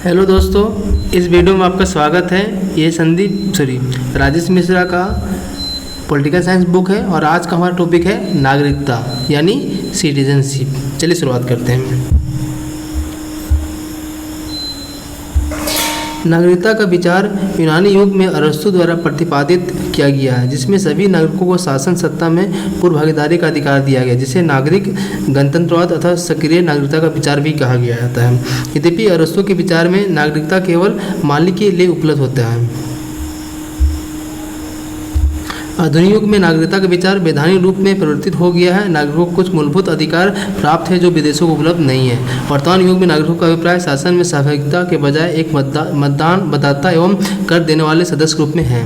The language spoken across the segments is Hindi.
हेलो दोस्तों, इस वीडियो में आपका स्वागत है। ये राजेश मिश्रा का पॉलिटिकल साइंस बुक है और आज का हमारा टॉपिक है नागरिकता यानी सिटीजनशिप। चलिए शुरुआत करते हैं। नागरिकता का विचार यूनानी युग में अरस्तु द्वारा प्रतिपादित किया गया है, जिसमें सभी नागरिकों को शासन सत्ता में पूर्ण भागीदारी का अधिकार दिया गया, जिसे नागरिक गणतंत्रवाद अथवा सक्रिय नागरिकता का विचार भी कहा गया जाता है। यद्यपि अरस्तु के विचार में नागरिकता केवल मालिक के लिए उपलब्ध होता है। आधुनिक युग में नागरिकता का विचार वैधानिक रूप में परिवर्तित हो गया है। नागरिकों को कुछ मूलभूत अधिकार प्राप्त है जो विदेशों को उपलब्ध नहीं है। वर्तमान युग में नागरिकों का अभिप्राय शासन में सहभागिता के बजाय एक मतदाता एवं कर देने वाले सदस्य रूप में है।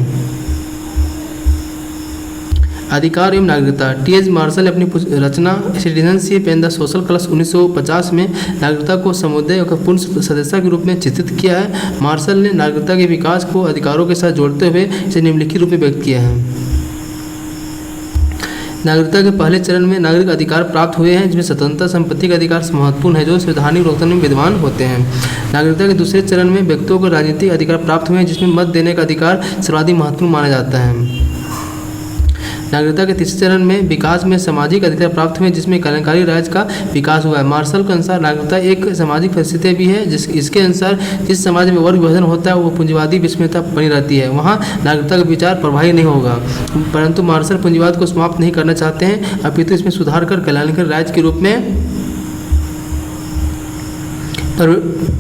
अधिकार एवं नागरिकता। टी.एच. मार्शल ने अपनी रचना citizenship and the social class 1950 में नागरिकता को समुदाय का पूर्ण सदस्य के रूप में चित्रित किया है। मार्शल ने नागरिकता के विकास को अधिकारों के साथ जोड़ते हुए इसे निम्नलिखित रूप में व्यक्त किया है। नागरिकता के पहले चरण में नागरिक अधिकार प्राप्त हुए हैं, जिसमें स्वतंत्रता संपत्ति का अधिकार महत्वपूर्ण है, जो संवैधानिक लोकतंत्र में विद्यमान होते हैं। नागरिकता के दूसरे चरण में व्यक्तियों को राजनीतिक अधिकार प्राप्त हुए हैं, जिसमें मत देने का अधिकार सर्वाधिक महत्वपूर्ण माना जाता है। नागरिकता के तीसरे चरण में विकास में सामाजिक अधिकार प्राप्त हुए, जिसमें कल्याणकारी राज्य का विकास हुआ है। मार्शल के अनुसार नागरिकता एक सामाजिक परिस्थिति भी है, इसके अनुसार जिस समाज में वर्ग विभाजन होता है वो पूंजीवादी विस्मयता बनी रहती है, वहाँ नागरिकता का विचार प्रभावी नहीं होगा। परंतु मार्शल पूंजीवाद को समाप्त नहीं करना चाहते हैं, अपितु इसमें सुधार कर कल्याणकारी राज्य के रूप में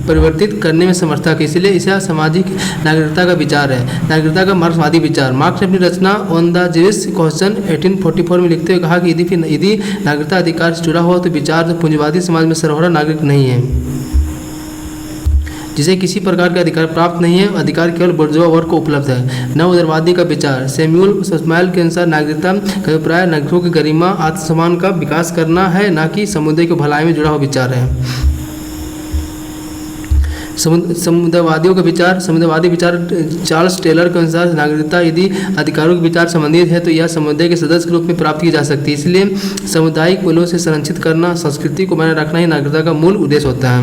परिवर्तित करने में समर्थ है। इसलिए इसे सामाजिक नागरिकता का विचार है। नागरिकता का मार्क्सवादी विचार। मार्क्स ने अपनी रचना ऑन द ज्यूइश क्वेश्चन 1844 में लिखते हुए कहा कि यदि नागरिकता अधिकार से जुड़ा हुआ तो विचार तो पूंजीवादी समाज में सर्वोपरि नागरिक नहीं है, जिसे किसी प्रकार का अधिकार प्राप्त नहीं है। अधिकार केवल बुर्जुआ वर्ग को उपलब्ध है। नव उदारवादी का विचार। सैमुअल स्मॉल के अनुसार नागरिकता का अभिप्राय नागरिकों की गरिमा आत्मसम्मान का विकास करना है, न कि समुदाय की भलाई में जुड़ा हुआ विचार है। समुदायवादियों का विचार। समुदायवादी विचार चार्ल्स टेलर के अनुसार नागरिकता यदि अधिकारों के विचार संबंधित है तो यह समुदाय के सदस्य के रूप में प्राप्त की जा सकती है। इसलिए सामुदायिक मूल्यों से संरक्षित करना, संस्कृति को बनाए रखना ही नागरिकता का मूल उद्देश्य होता है।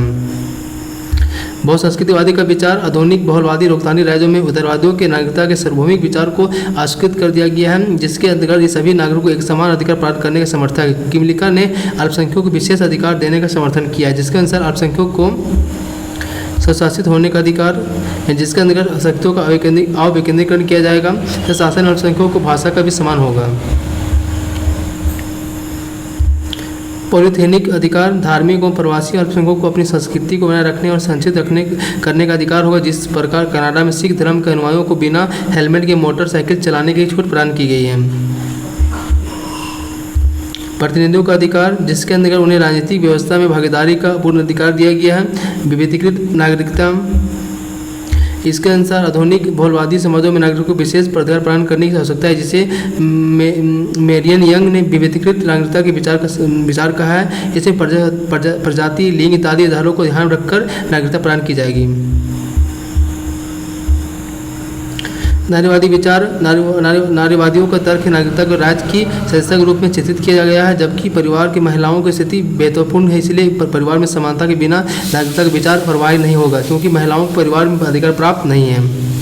बहुसंस्कृतिवादी का विचार। आधुनिक बहुलवादी लोकतांत्रिक राज्यों में उदारवादियों के नागरिकता के सार्वभौमिक विचार को अस्वीकृत कर दिया गया है, जिसके अंतर्गत ये सभी नागरिकों को एक समान अधिकार प्राप्त करने का समर्थन है। किमलिका ने अल्पसंख्यकों को विशेष अधिकार देने का समर्थन किया है, जिसके अनुसार अल्पसंख्यकों को स्वशासित होने का अधिकार है, जिसके अंतर्गत शक्तियों का अविकेंद्रीकरण किया जाएगा। शासन अल्पसंख्यकों को भाषा का भी समान होगा। पॉलिथेनिक अधिकार। धार्मिक एवं प्रवासी अल्पसंख्यकों को अपनी संस्कृति को बनाए रखने और संरक्षित करने का अधिकार होगा। जिस प्रकार कनाडा में सिख धर्म के अनुयायियों को बिना हेलमेट के मोटरसाइकिल चलाने की छूट प्रदान की गई है। प्रतिनिधियों का अधिकार, जिसके अंतर्गत उन्हें राजनीतिक व्यवस्था में भागीदारी का पूर्ण अधिकार दिया गया है। विविधीकृत नागरिकता। इसके अनुसार आधुनिक बहुलवादी समाजों में नागरिकों को विशेष अधिकार प्रदान करने की आवश्यकता है, जिसे मेरियन यंग ने विविधीकृत नागरिकता के विचार कहा है। इसमें प्रजाति, लिंग इत्यादि आधारों को ध्यान रखकर नागरिकता प्रदान की जाएगी। नारीवादी विचार। नारीवादियों का तर्क है नागरिकता को राज्य की सदस्य के रूप में चित्रित किया गया है, जबकि परिवार की महिलाओं की स्थिति महत्वपूर्ण है। इसलिए परिवार में समानता के बिना नागरिकता का विचार प्रभावी नहीं होगा, क्योंकि महिलाओं को परिवार में अधिकार प्राप्त नहीं है।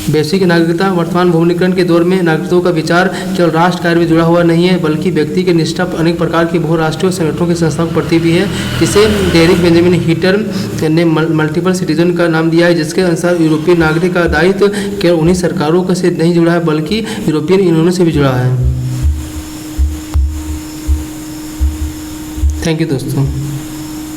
वैश्विक नागरिकता। वर्तमान भूमिकरण के दौर में नागरिकों का विचार केवल राष्ट्र कार्य में जुड़ा हुआ नहीं है, बल्कि व्यक्ति के निष्ठा अनेक प्रकार की बहुराष्ट्रीय संगठनों की संस्थाओं के प्रति भी है, जिसे डेरिक बेंजामिन हीटर ने मल्टीपल सिटीजन का नाम दिया है, जिसके अनुसार यूरोपीय नागरिक का दायित्व केवल उन्हीं सरकारों से नहीं जुड़ा है, बल्कि यूरोपियन यूनियन से भी जुड़ा है। थैंक यू दोस्तों।